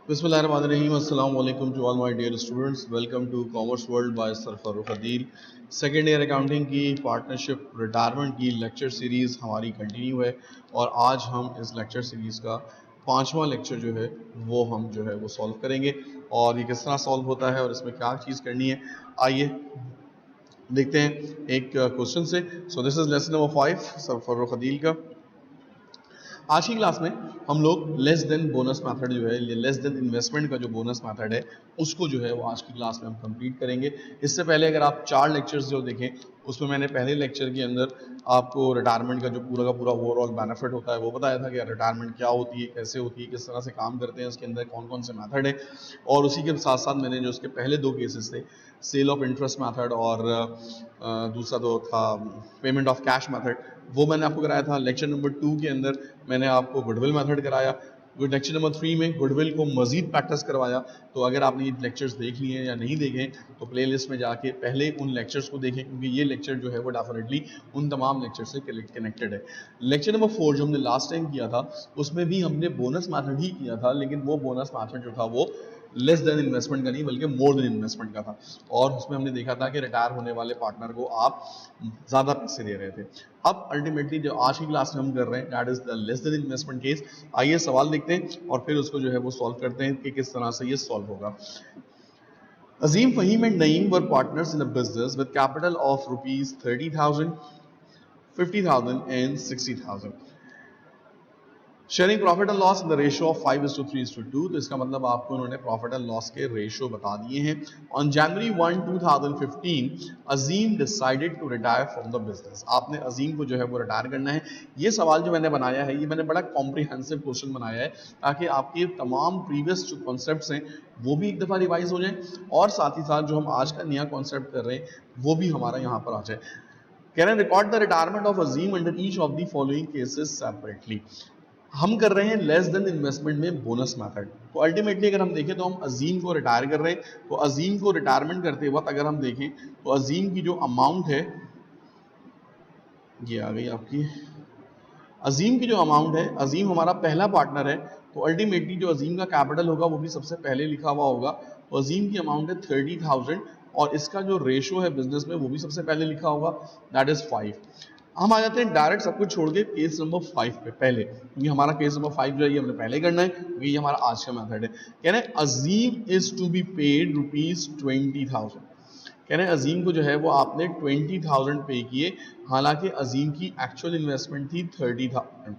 Bismillahirrahmanirrahim. Assalamu alaikum to all my dear students. Welcome to Commerce World by Sir Farooq Adil. Second year accounting की partnership retirement की lecture series हमारी continue है और आज हम इस लेक्चर सीरीज़ का पांचवा लेक्चर जो है वो सॉल्व करेंगे और ये किस तरह सॉल्व होता है और इसमें क्या चीज़ करनी है। आइए देखते हैं एक क्वेश्चन से। So this is lesson number 5 sir Farrukh Adeel का। आज की क्लास में हम लोग लेस देन बोनस मेथड जो है, ये लेस देन इन्वेस्टमेंट का जो बोनस मेथड है उसको जो है वो आज की क्लास में हम कंप्लीट करेंगे। इससे पहले अगर आप 4 लेक्चर्स जो देखें उसमें मैंने पहले लेक्चर के अंदर आपको रिटायरमेंट का जो पूरा ओवरऑल बेनिफिट होता है वो बताया था कि रिटायरमेंट क्या होती है, कैसे होती है, किस तरह से काम करते हैं, उसके अंदर कौन कौन से मेथड है। और उसी के साथ साथ मैंने जो उसके पहले 2 केसेस थे, सेल ऑफ इंटरेस्ट मेथड और दूसरा तो था पेमेंट ऑफ कैश मेथड, वो मैंने आपको कराया था। लेक्चर नंबर 2 के अंदर मैंने आपको गुडविल मेथड कराया। लेक्चर नंबर 3 में गुडविल को मजीद प्रैक्टिस करवाया। तो अगर आपने ये लेक्चर्स देख लिए हैं या नहीं देखे तो प्लेलिस्ट में जाके पहले उन लेक्चर्स को देखें, क्योंकि ये लेक्चर जो है वो डेफिनेटली उन तमाम लेक्चर से कनेक्टेड है। लेक्चर नंबर 4 जो हमने लास्ट टाइम किया था उसमें भी हमने बोनस मेथड ही किया था, लेकिन वो बोनस मेथड जो था वो लेस देन इन्वेस्टमेंट का नहीं बल्कि मोर देन इन्वेस्टमेंट का था। और उसमें हमने देखा था कि रिटायर होने वाले पार्टनर को आप ज़्यादा पैसे दे रहे थे। अब अल्टीमेटली जो आज की क्लास में हम कर रहे हैं that is the less than investment case. आइए सवाल देखते हैं और फिर उसको जो है वो सॉल्व करते हैं कि किस तरह से ये सॉल्व होगा। Azeem, Faheem and Naeem were partners in a business with capital of rupees 30,000, 50,000 and 60,000, sharing profit and loss in the ratio of 5:3:2। तो इसका मतलब आपको उन्होंने प्रॉफिट एंड लॉस के रेशियो बता दिए हैं। On January 1, 2015 Azeem decided to retire from the business. आपने अजीम को जो है वो रिटायर करना है। ये सवाल जो मैंने बनाया है ये मैंने बड़ा कॉम्प्रिहेंसिव क्वेश्चन बनाया है ताकि आपके तमाम प्रीवियस जो कॉन्सेप्ट्स हैं वो भी एक दफ़ा रिवाइज हो जाएं और साथ ही साथ जो हम आज का नया कॉन्सेप्ट कर रहे हैं वो भी हमारा यहाँ पर आ जाए। कह रहे हैं record the retirement of Azeem under each of the following cases separately. हम कर रहे हैं लेस देन इन्वेस्टमेंट में बोनस मेथड। तो अल्टीमेटली अगर हम देखें तो हम अजीम को रिटायर कर रहे हैं। तो अजीम को रिटायरमेंट करते वक्त अगर हम देखें तो अजीम की जो अमाउंट है ये आ गई आपकी। अजीम की जो अमाउंट है, अजीम हमारा पहला पार्टनर है, तो अल्टीमेटली जो अजीम का कैपिटल होगा वो भी सबसे पहले लिखा हुआ होगा। तो अजीम की अमाउंट है 30,000 और इसका जो रेशो है बिजनेस में वो भी सबसे पहले लिखा होगा, दैट इज 5। हम आ जाते हैं डायरेक्ट सब कुछ छोड़ के केस नंबर 5 पे पहले, क्योंकि हमारा केस नंबर 5 जो है ये हमने पहले करना है क्योंकि ये हमारा आज का मेथड है। कह रहे हैं Azeem is to be paid rupees 20,000। कह रहे हैं अजीम को जो है वो आपने 20,000 पे किए, हालांकि अजीम की एक्चुअल इन्वेस्टमेंट थी 30,000।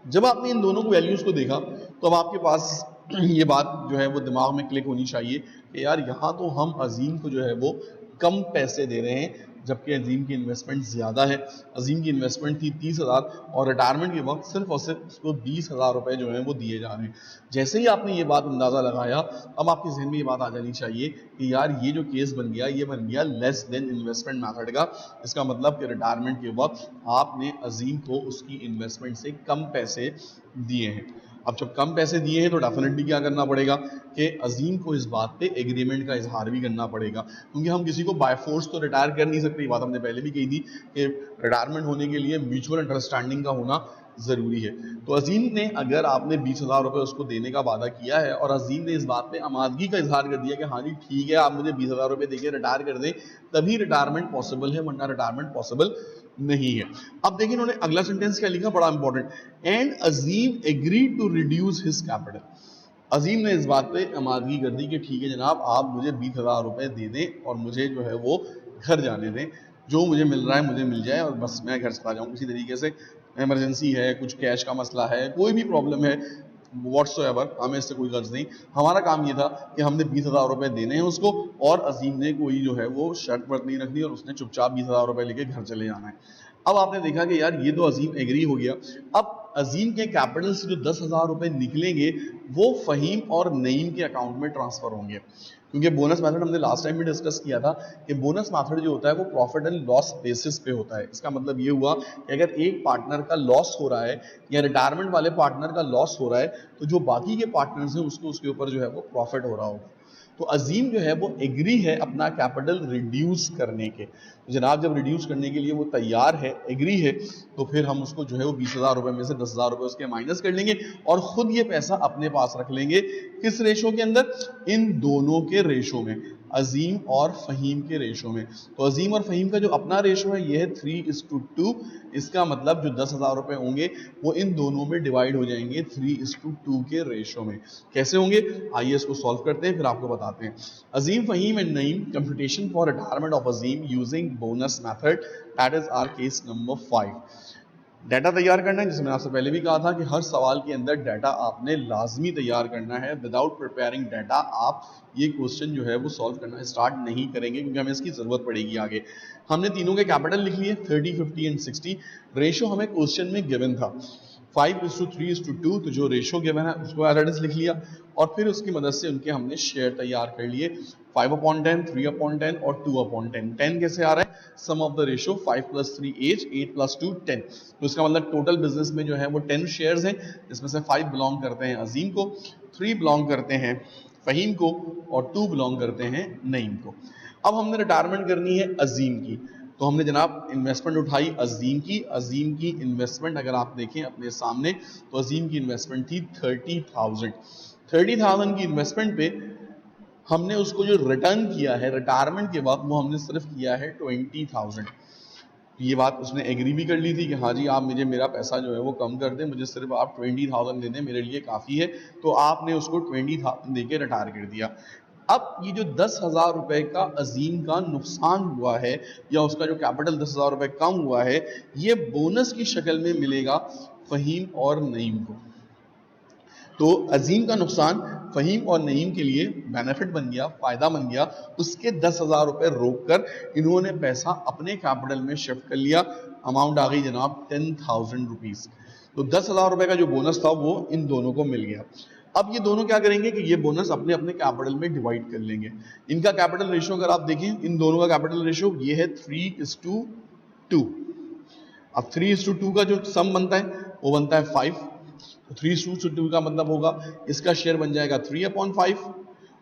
जब आपने इन दोनों वैल्यूज को देखा तो अब आपके पास ये बात जो है वो दिमाग में क्लिक होनी चाहिए कि यार यहाँ तो हम अजीम को जो है वो कम पैसे दे रहे हैं जबकि अजीम की इन्वेस्टमेंट ज़्यादा है। अजीम की इन्वेस्टमेंट थी 30,000 और रिटायरमेंट के वक्त सिर्फ और सिर्फ उसको 20,000 रुपये जो है वो दिए जा रहे हैं। जैसे ही आपने ये बात अंदाज़ा लगाया अब आपके जहन में ये बात आ जानी चाहिए कि यार ये जो केस बन गया ये बन गया लेस देन इन्वेस्टमेंट मैथड का। इसका मतलब कि रिटायरमेंट के वक्त आपने अजीम को उसकी इन्वेस्टमेंट से कम पैसे दिए हैं। अब जब कम पैसे दिए हैं तो डेफिनेटली क्या करना पड़ेगा कि अजीम को इस बात पे एग्रीमेंट का इजहार भी करना पड़ेगा, क्योंकि हम किसी को बाय फोर्स तो रिटायर कर नहीं सकते। ये बात हमने पहले भी कही थी कि रिटायरमेंट होने के लिए म्यूचुअल अंडरस्टैंडिंग का होना ज़रूरी है। तो अजीम ने, अगर आपने 20,000 रुपये उसको देने का वादा किया है और अजीम ने इस बात पे आमादगी का इजहार कर दिया कि हाँ जी ठीक है आप मुझे 20,000 रुपये देके रिटायर कर दें, तभी रिटायरमेंट पॉसिबल है, वरना रिटायरमेंट पॉसिबल नहीं है। अब देखिए इन्होंने अगला सेंटेंस क्या लिखा, बड़ा important, and Azeem agreed to reduce his capital. Azeem ने इस बात पे आमादगी कर दी कि ठीक है जनाब आप मुझे 20,000 रुपये दे दें और मुझे जो है वो घर जाने दें, जो मुझे मिल रहा है मुझे मिल जाए और बस मैं घर चला जाऊँ। किसी तरीके से इमरजेंसी है, कुछ कैश का मसला है, कोई भी प्रॉब्लम है व्हाट्सोएवर, हमें इससे कोई गर्ज नहीं। हमारा काम ये था कि हमने 20,000 रुपये देने हैं उसको और अजीम ने कोई जो है वो शर्त वर्त नहीं रखनी और उसने चुपचाप 20,000 रुपये लेके घर चले जाना है। अब आपने देखा कि यार ये तो अजीम एग्री हो गया। अब अजीम के कैपिटल से जो 10,000 रुपये निकलेंगे वो फ़हीम और नईम के अकाउंट में ट्रांसफर होंगे, क्योंकि बोनस मेथड हमने लास्ट टाइम भी डिस्कस किया था कि बोनस मेथड जो होता है वो प्रॉफिट एंड लॉस बेसिस पे होता है। इसका मतलब ये हुआ कि अगर एक पार्टनर का लॉस हो रहा है या रिटायरमेंट वाले पार्टनर का लॉस हो रहा है तो जो बाकी के पार्टनर्स हैं उसको उसके ऊपर जो है वो प्रॉफिट हो रहा होगा। तो अजीम जो है वो एग्री है अपना कैपिटल रिड्यूस करने के। तो जनाब जब रिड्यूस करने के लिए वो तैयार है, एग्री है, तो फिर हम उसको जो है वो 20,000 रुपए में से 10,000 रुपए उसके माइनस कर लेंगे और खुद ये पैसा अपने पास रख लेंगे। किस रेशो के अंदर? इन दोनों के रेशो में, अजीम और फहीम के रेशो में। तो अजीम और फहीम का जो अपना रेशो है ये है 3:2। इसका मतलब जो 10,000 रुपए होंगे वो इन दोनों में डिवाइड हो जाएंगे 3:2 के रेशो में। कैसे होंगे आइए इसको सॉल्व करते हैं, फिर आपको बताते हैं। Azeem, Faheem and Naeem, computation for retirement of Azeem using bonus method, that is our case number 5। Data तैयार करना है, जैसे मैंने आपसे पहले भी कहा था कि हर सवाल के अंदर डाटा आपने लाजमी तैयार करना है। विदाउट प्रिपेयरिंग डाटा आप ये क्वेश्चन जो है वो सॉल्व करना स्टार्ट नहीं करेंगे, क्योंकि हमें इसकी जरूरत पड़ेगी आगे। हमने तीनों के कैपिटल लिख लिए 30, 50 एंड 60। रेशो हमें क्वेश्चन में गिवन था 5:3:2, तो जो रेशो गिवन है उसको एज इट इज लिख लिया और फिर उसकी मदद से उनके हमने शेयर तैयार कर लिए 5/10, 3/10 और 2/10। 10 कैसे आ रहा है? सम ऑफ द रेशो 5 + 3 8, 8 + 2 10। तो इसका मतलब टोटल बिजनेस में जो है वो 10 शेयर्स हैं, जिसमें से 5 बिलोंग करते हैं अजीम को, 3 बिलोंग करते हैं फहीम को और 2 बिलोंग करते हैं नईम को। अब हमने रिटायरमेंट करनी है अजीम की, तो हमने जनाब इन्वेस्टमेंट उठाई अजीम की। अजीम की इन्वेस्टमेंट अगर आप देखें अपने सामने, तो अजीम की इन्वेस्टमेंट थी 30,000। 30,000 की इन्वेस्टमेंट पे हमने उसको जो रिटर्न किया है रिटायरमेंट के बाद, वो हमने सिर्फ किया है 20,000। ये बात उसने एग्री भी कर ली थी कि हाँ जी आप मुझे मेरा पैसा जो है वो कम कर दें, मुझे सिर्फ आप 20,000 दे दें, मेरे लिए काफ़ी है। तो आपने उसको 20,000 दे के रिटायर कर दिया। अब ये जो 10,000 रुपए का अजीम का नुकसान हुआ है या उसका जो कैपिटल 10,000 रुपए कम हुआ है, ये बोनस की शक्ल में मिलेगा फहीम और नईम को। तो अजीम का नुकसान फहीम और नईम के लिए बेनिफिट बन गया, फायदा बन गया। उसके 10,000 रुपए रोक कर इन्होंने पैसा अपने कैपिटल में शिफ्ट कर लिया। अमाउंट आ गई जनाब 10,000 रुपीज। तो 10,000 रुपए का जो बोनस था वो इन दोनों को मिल गया। अब ये दोनों क्या करेंगे कि ये बोनस अपने अपने कैपिटल में डिवाइड कर लेंगे। इनका कैपिटल रेशियो अगर आप देखें, इन दोनों का कैपिटल रेशियो ये है 3:2। अब 3:2 का जो सम बनता है वो बनता है 5। तो 3:2 का मतलब होगा इसका शेयर बन जाएगा 3/5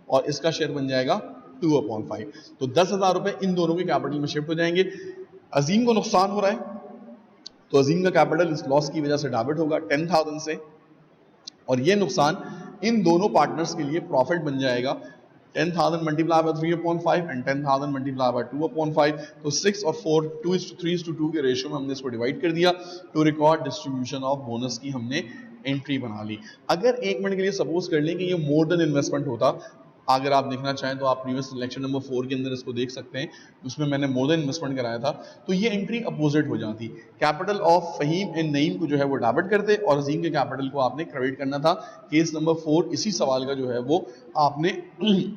और इसका शेयर बन जाएगा 2/5। तो 10,000 रुपए इन दोनों के कैपिटल में शिफ्ट हो जाएंगे। अजीम को नुकसान हो रहा है, तो अजीम का कैपिटल इस लॉस की वजह से डेबिट होगा 10,000 से, और ये नुकसान इन दोनों पार्टनर्स के लिए प्रॉफिट बन जाएगा 10,000 multiply by 3/5 and 10,000 multiply by 2/5। तो 6 और 4 2:3:2 के रेशियो में हमने इसको डिवाइड कर दिया। To record distribution of bonus की हमने एंट्री बना ली। अगर एक मिनट के लिए सपोज कर लें कि ये मोर देन इन्वेस्टमेंट होता, अगर आप देखना चाहें तो आप प्रीवियस सिलेक्शन नंबर 4 के अंदर इसको देख सकते हैं, उसमें मैंने मोर देन इन्वेस्टमेंट कराया था, तो ये एंट्री अपोजिट हो जाती। Capital of Faheem and Naeem को जो है वो डेबिट करते और अजीम के कैपिटल को आपने क्रेडिट करना था। केस नंबर 4 इसी सवाल का जो है वो आपने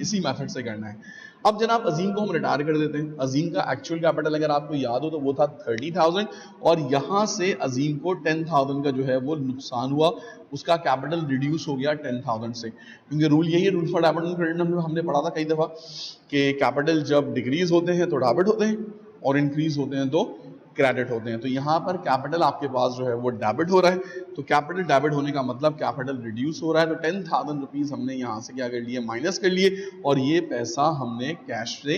इसी मेथड से करना है। अब जनाब अजीम को हम रिटायर कर देते हैं। अजीम का एक्चुअल कैपिटल अगर आपको याद हो तो वो था 30,000 और यहाँ से अजीम को 10,000 का जो है वो नुकसान हुआ, उसका कैपिटल रिड्यूस हो गया 10,000 से। क्योंकि रूल यही है, rule for debit and credit हमने पढ़ा था कई दफ़ा कि कैपिटल जब डिक्रीज होते हैं तो डेबिट होते हैं और इंक्रीज होते हैं तो क्रेडिट होते हैं। तो यहाँ पर कैपिटल आपके पास जो है वो डेबिट हो रहा है, तो कैपिटल डेबिट होने का मतलब कैपिटल रिड्यूस हो रहा है। तो 10,000 रुपीज़ हमने यहाँ से क्या कर लिए, माइनस कर लिए, और ये पैसा हमने कैश से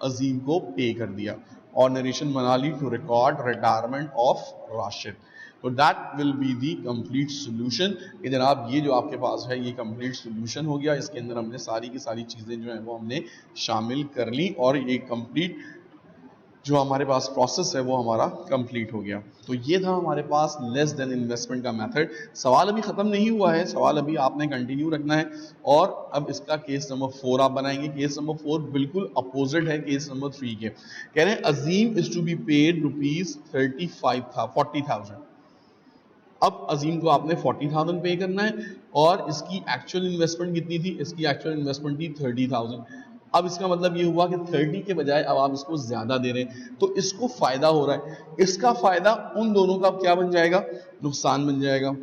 अजीम को पे कर दिया और नरेशन बना ली to record retirement of Rashid. तो that will be the complete solution कि जनाब ये जो आपके पास है ये कंप्लीट सोल्यूशन हो गया। इसके अंदर हमने सारी की सारी चीज़ें जो हैं वो हमने शामिल कर ली और ये कंप्लीट जो हमारे पास प्रोसेस है वो हमारा कंप्लीट हो गया। तो ये था हमारे पास लेस देन इन्वेस्टमेंट का मेथड। सवाल अभी ख़त्म नहीं हुआ है, सवाल अभी आपने कंटिन्यू रखना है। और अब इसका केस नंबर 4 आप बनाएंगे। केस नंबर 4 बिल्कुल अपोजिट है केस नंबर 3 के। कह रहे हैं Azeem is to be paid ₹40,000। अब अजीम को आपने 40,000 पे करना है और इसकी एक्चुअल इन्वेस्टमेंट कितनी थी, इसकी एक्चुअल इन्वेस्टमेंट थी 30,000। अब इसका मतलब ये हुआ कि 30 के बजाय अब आप इसको ज्यादा दे रहे हैं, तो इसको फायदा हो रहा है। इसका फायदा उन दोनों का क्या बन जाएगा, नुकसान बन जाएगा।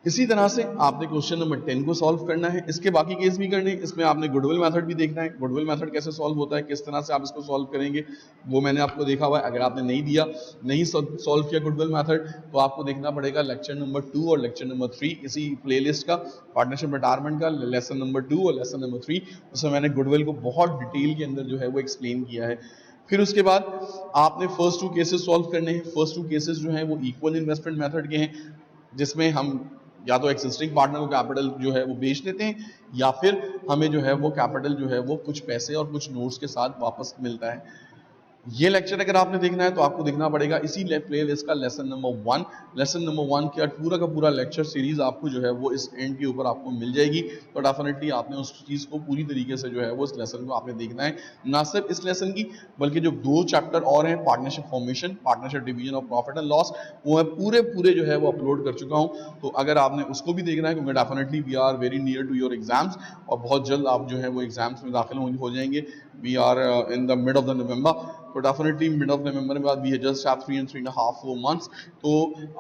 इसी तरह से आपने क्वेश्चन नंबर 10 को सॉल्व करना है, इसके बाकी केस भी करने हैं। इसमें आपने गुडविल मेथड भी देखना है, गुडविल मेथड कैसे सॉल्व होता है, किस तरह से आप इसको सॉल्व करेंगे, वो मैंने आपको देखा हुआ है। अगर आपने नहीं सॉल्व किया गुडविल मेथड, तो आपको देखना पड़ेगा लेक्चर नंबर 2 और लेक्चर नंबर 3 इसी प्लेलिस्ट का, पार्टनरशिप रिटायरमेंट का लेसन नंबर 2 और लेसन नंबर 3। उसमें मैंने गुडविल को बहुत डिटेल के अंदर जो है वो एक्सप्लेन किया है। फिर उसके बाद आपने फर्स्ट 2 केसेस सॉल्व करने हैं। फर्स्ट 2 केसेस जो हैं वो इक्वल इन्वेस्टमेंट मेथड के हैं, जिसमें हम या तो एक्सिस्टिंग पार्टनर को कैपिटल जो है वो बेच देते हैं, या फिर हमें जो है वो कैपिटल जो है वो कुछ पैसे और कुछ नोट्स के साथ वापस मिलता है। ये लेक्चर अगर आपने देखना है तो आपको देखना पड़ेगा इसी प्लेलिस्ट का लेसन नंबर 1। लेसन नंबर 1 का पूरा लेक्चर सीरीज आपको जो है वो इस एंड के ऊपर आपको मिल जाएगी। तो डेफिनेटली आपने उस चीज़ को पूरी तरीके से जो है वो इस लेसन को आपने देखना है, ना सिर्फ इस लेसन की बल्कि जो 2 चैप्टर और हैं, partnership formation, partnership division of profit and loss, वो मैं पूरे जो है वो अपलोड कर चुका हूँ। तो अगर आपने उसको भी देखना है, क्योंकि definitely we are very near to your exams और बहुत जल्द आप जो है वो एग्जाम्स में दाखिल हो जाएंगे। We are in the mid of the November, तो डेफिनेटली मिड ऑफ नवंबर के बाद we just have 3 and 3.5 months। तो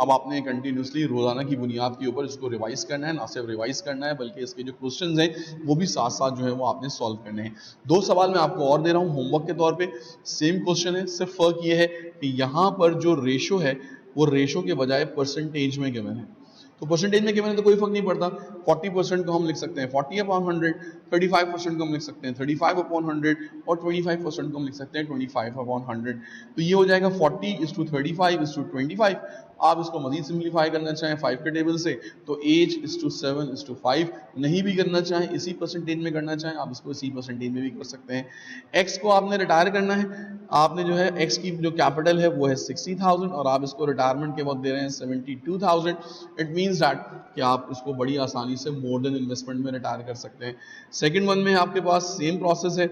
अब आपने कंटिन्यूसली रोजाना की बुनियाद के ऊपर इसको रिवाइज करना है, ना सिर्फ रिवाइज करना है बल्कि इसके जो क्वेश्चंस हैं वो भी साथ साथ जो है वो आपने सॉल्व करने हैं। 2 सवाल मैं आपको और दे रहा हूँ होमवर्क के तौर पे, सेम क्वेश्चन है, सिर्फ फर्क ये है कि यहाँ पर जो रेशो है वो रेशो के बजाय परसेंटेज में गिवन है। तो परसेंटेज में गिवन है तो कोई फर्क नहीं पड़ता, 40% को हम लिख सकते हैं 40/100, 35% को हम लिख सकते हैं 35/100 और 25% को हम लिख सकते हैं 25/100। तो ये हो जाएगा 40:35:25। आप इसको मजीद सिंप्लीफाई करना चाहें 5 के टेबल से तो 8:7:5, नहीं भी करना चाहें इसी परसेंटेज में करना चाहें आप इसको इसी परसेंटेज में भी कर सकते हैं। एक्स को आपने रिटायर करना है, आपने जो है एक्स की जो कैपिटल है वो है 60,000 और आप इसको रिटायरमेंट के वक्त दे रहे हैं 72,000। इट मीन्स दैट कि आप इसको बड़ी आसानी से मोर देन इन्वेस्टमेंट में रिटायर कर सकते हैं। सेकंड वन में आपके पास सेम प्रोसेस है,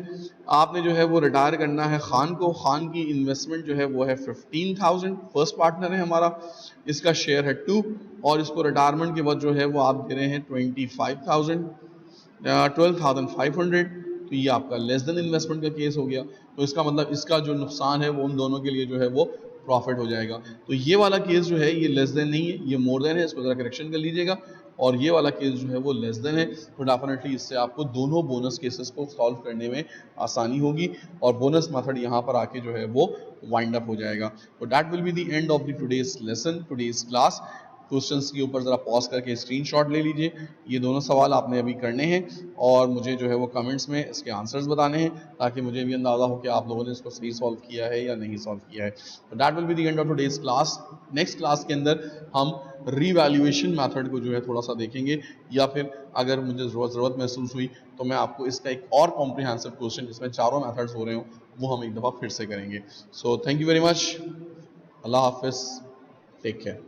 आपने जो है वो रिटायर करना है खान को, खान की इन्वेस्टमेंट जो है वो है 15,000, फर्स्ट पार्टनर है हमारा, इसका शेयर है 2 और इसको रिटायरमेंट के वक्त जो है वो आप दे रहे हैं 12,500। तो ये आपका लेस देन इन्वेस्टमेंट का केस हो गया। तो इसका मतलब इसका जो नुकसान है वो उन दोनों के लिए जो है वो प्रॉफिट हो जाएगा। तो ये वाला केस जो है ये लेस देन नहीं है, ये मोर देन है, इसको जरा करेक्शन कर लीजिएगा। और ये वाला केस जो है वो लेस देन है। तो डेफिनेटली इससे आपको दोनों बोनस केसेस को सॉल्व करने में आसानी होगी और बोनस मेथड यहाँ पर आके जो है वो वाइंड अप हो जाएगा। तो that will be the end of the today's lesson, today's class. Questions के ऊपर ज़रा पॉज करके स्क्रीनशॉट ले लीजिए। ये दोनों सवाल आपने अभी करने हैं और मुझे जो है वो कमेंट्स में इसके आंसर्स बताने हैं ताकि मुझे भी अंदाज़ा हो कि आप लोगों ने इसको सही सॉल्व किया है या नहीं सॉल्व किया है। तो that will be the end of today's class. Next class के अंदर हम रीवैल्यूएशन मेथड को जो है थोड़ा सा देखेंगे, या फिर अगर मुझे ज़रूरत महसूस हुई तो मैं आपको इसका एक और कॉम्प्रिहेंसिव क्वेश्चन जिसमें चारों मेथड्स हो रहे हो वो हम एक दफ़ा फिर से करेंगे। So thank you very much, Allah हाफिज़, टेक केयर।